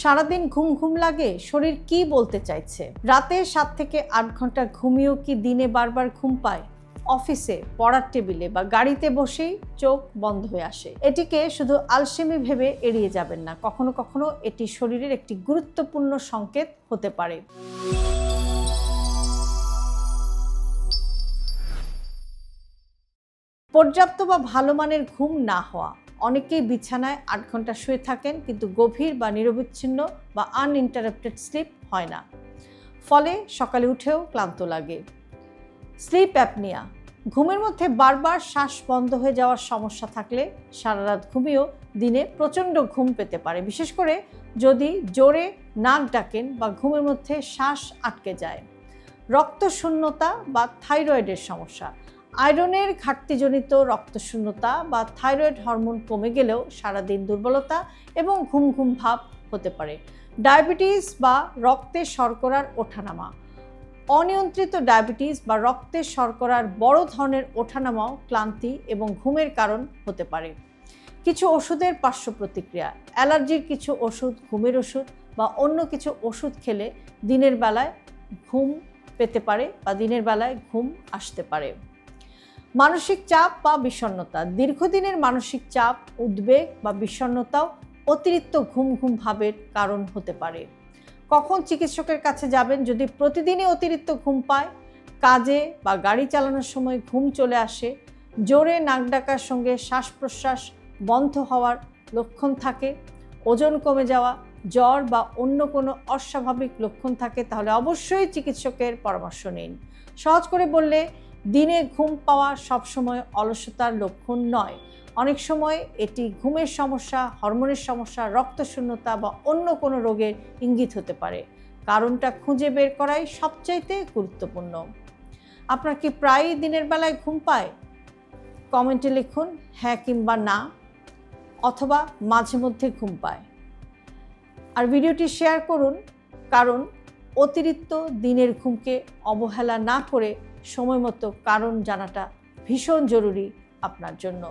সারাদিন ঘুম ঘুম লাগে, শরীর কি বলতে চাইছে? রাতে 7 থেকে 8 ঘন্টা ঘুমিয়েও কি দিনে বারবার ঘুম পায়? অফিসে, পড়ার টেবিলে বা গাড়িতে বসেই চোখ বন্ধ হয়ে আসে। এটিকে শুধু আলসেমি ভেবে এড়িয়ে যাবেন না, কখনো কখনো এটি শরীরের একটি গুরুত্বপূর্ণ সংকেত হতে পারে। পর্যাপ্ত বা ভালো মানের ঘুম না হওয়া। অনেকেই বিছানায় 8 ঘন্টা শুয়ে থাকেন, কিন্তু গভীর বা নিরবিচ্ছিন্ন বা আনইন্টারাপ্টেড স্লিপ হয় না। ফলে সকালে উঠেও ক্লান্ত লাগে। স্লিপ অ্যাপনিয়া, ঘুমের মধ্যে বারবার শ্বাস বন্ধ হয়ে যাওয়ার সমস্যা থাকলে সারা রাত ঘুমিয়েও দিনে প্রচণ্ড ঘুম পেতে পারে, বিশেষ করে যদি জোরে নাক ডাকেন বা ঘুমের মধ্যে শ্বাস আটকে যায়। রক্তশূন্যতা বা থাইরয়েডের সমস্যা, আয়রনের ঘাটতিজনিত রক্তশূন্যতা বা থাইরয়েড হরমোন কমে গেলেও সারাদিন দুর্বলতা এবং ঘুম ঘুম ভাব হতে পারে। ডায়াবেটিস বা রক্তে শর্করার ওঠানামা, অনিয়ন্ত্রিত ডায়াবেটিস বা রক্তের শর্করার বড় ধরনের ওঠানামাও ক্লান্তি এবং ঘুমের কারণ হতে পারে। কিছু ওষুধের পার্শ্ব প্রতিক্রিয়া, অ্যালার্জির কিছু ওষুধ, ঘুমের ওষুধ বা অন্য কিছু ওষুধ খেলে দিনের বেলায় ঘুম পেতে পারে বা দিনের বেলায় ঘুম আসতে পারে। মানসিক চাপ বা বিষণ্ণতা, দীর্ঘদিনের মানসিক চাপ, উদ্বেগ বা বিষণ্ণতাও অতিরিক্ত ঘুম ঘুম ভাবের কারণ হতে পারে। কখন চিকিৎসকের কাছে যাবেন? যদি প্রতিদিনই অতিরিক্ত ঘুম পায়, কাজে বা গাড়ি চালানোর সময় ঘুম চলে আসে, জোরে নাক ডাকার সঙ্গে শ্বাস প্রশ্বাস বন্ধ হওয়ার লক্ষণ থাকে, ওজন কমে যাওয়া, জ্বর বা অন্য কোনো অস্বাভাবিক লক্ষণ থাকে, তাহলে অবশ্যই চিকিৎসকের পরামর্শ নিন। সহজ করে বললে, দিনে ঘুম পাওয়া সবসময় অলসতার লক্ষণ নয়। অনেক সময় এটি ঘুমের সমস্যা, হরমোনের সমস্যা, রক্তশূন্যতা বা অন্য কোনো রোগের ইঙ্গিত হতে পারে। কারণটা খুঁজে বের করাই সবচাইতে গুরুত্বপূর্ণ। আপনার কি প্রায়ই দিনের বেলায় ঘুম পায়? কমেন্টে লিখুন হ্যাঁ কিংবা না, অথবা মাঝে মধ্যে ঘুম পায়। আর ভিডিওটি শেয়ার করুন, কারণ অতিরিক্ত দিনের ঘুমকে অবহেলা না করে সময় মতো কারণ জানাটা ভীষণ জরুরি আপনার জন্য।